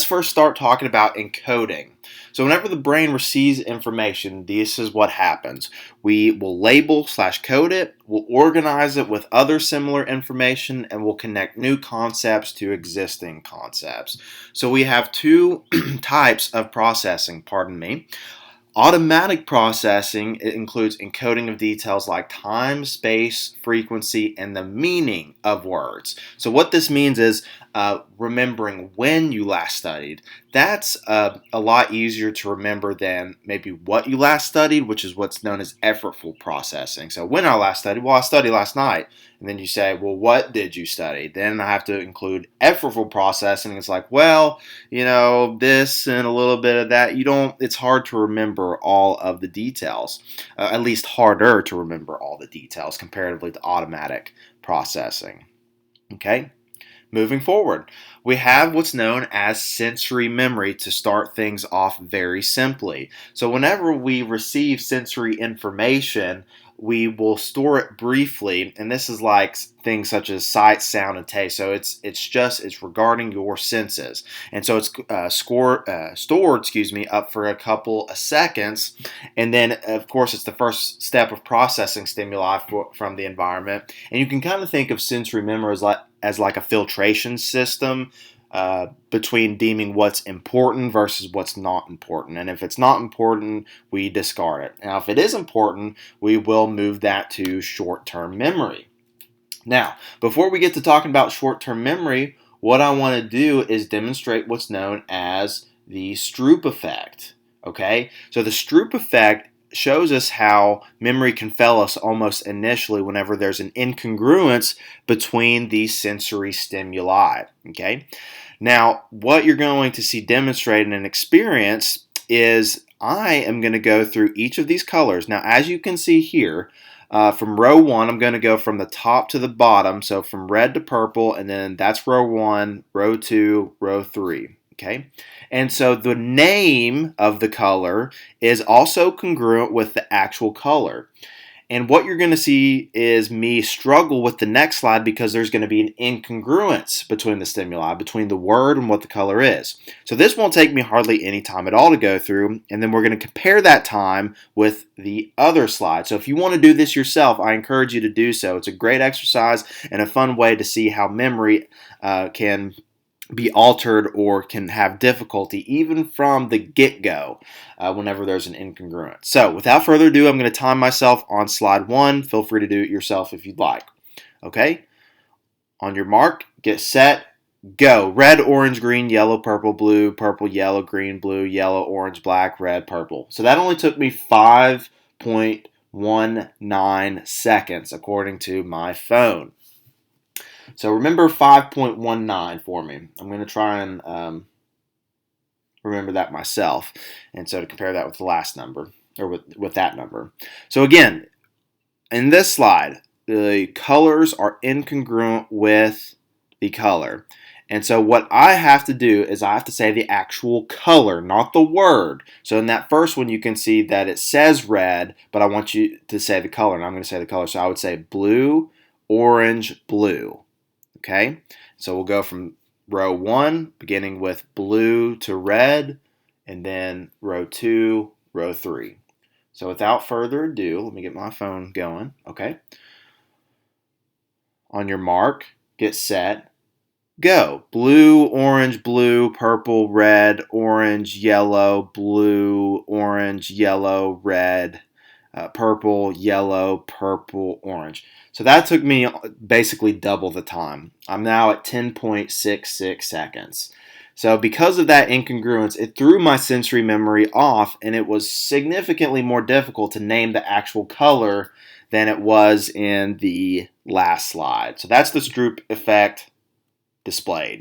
first start talking about encoding. So whenever the brain receives information, this is what happens. We will label/code it, we'll organize it with other similar information, and we'll connect new concepts to existing concepts. So we have two types of processing, pardon me. Automatic processing, it includes encoding of details like time, space, frequency, and the meaning of words. So what this means is remembering when you last studied. That's a lot easier to remember than maybe what you last studied, which is what's known as effortful processing. So when I last studied, well, I studied last night. And then you say, well, what did you study? Then I have to include effortful processing. It's like, well, this and a little bit of that. It's hard to remember all of the details, at least harder to remember all the details comparatively to automatic processing. Okay? Moving forward, we have what's known as sensory memory to start things off very simply. So whenever we receive sensory information, we will store it briefly, and this is like things such as sight, sound, and taste. So it's regarding your senses, and so it's stored up for a couple of seconds, and then of course it's the first step of processing stimuli from the environment. And you can kind of think of sensory memory as like a filtration system between deeming what's important versus what's not important. And if it's not important, we discard it. Now, if it is important, we will move that to short-term memory. Now, before we get to talking about short-term memory, what I want to do is demonstrate what's known as the Stroop effect. Okay? So the Stroop effect shows us how memory can fail us almost initially whenever there's an incongruence between these sensory stimuli. Okay? Now, what you're going to see demonstrated and experienced is I am going to go through each of these colors. Now, as you can see here, from row 1, I'm going to go from the top to the bottom, so from red to purple, and then that's row 1, row 2, row 3. Okay? And so the name of the color is also congruent with the actual color. And what you're going to see is me struggle with the next slide because there's going to be an incongruence between the stimuli, between the word and what the color is. So this won't take me hardly any time at all to go through, and then we're going to compare that time with the other slide. So if you want to do this yourself, I encourage you to do so. It's a great exercise and a fun way to see how memory can be altered or can have difficulty even from the get-go whenever there's an incongruence. So without further ado, I'm going to time myself on slide 1. Feel free to do it yourself if you'd like. Okay? On your mark, get set, go. Red, orange, green, yellow, purple, yellow, green, blue, yellow, orange, black, red, purple. So that only took me 5.19 seconds according to my phone. So remember 5.19 for me. I'm going to try and remember that myself. And so to compare that with the last number, or with that number. So again, in this slide, the colors are incongruent with the color. And so what I have to do is I have to say the actual color, not the word. So in that first one, you can see that it says red, but I want you to say the color, and I'm going to say the color. So I would say blue, orange, blue. Okay, so we'll go from row 1, beginning with blue to red, and then row 2, row 3. So without further ado, let me get my phone going. Okay. On your mark, get set, go. Blue, orange, blue, purple, red, orange, yellow, blue, orange, yellow, red, purple, yellow, purple, orange. So that took me basically double the time. I'm now at 10.66 seconds. So because of that incongruence, it threw my sensory memory off, and it was significantly more difficult to name the actual color than it was in the last slide. So that's the Stroop effect displayed.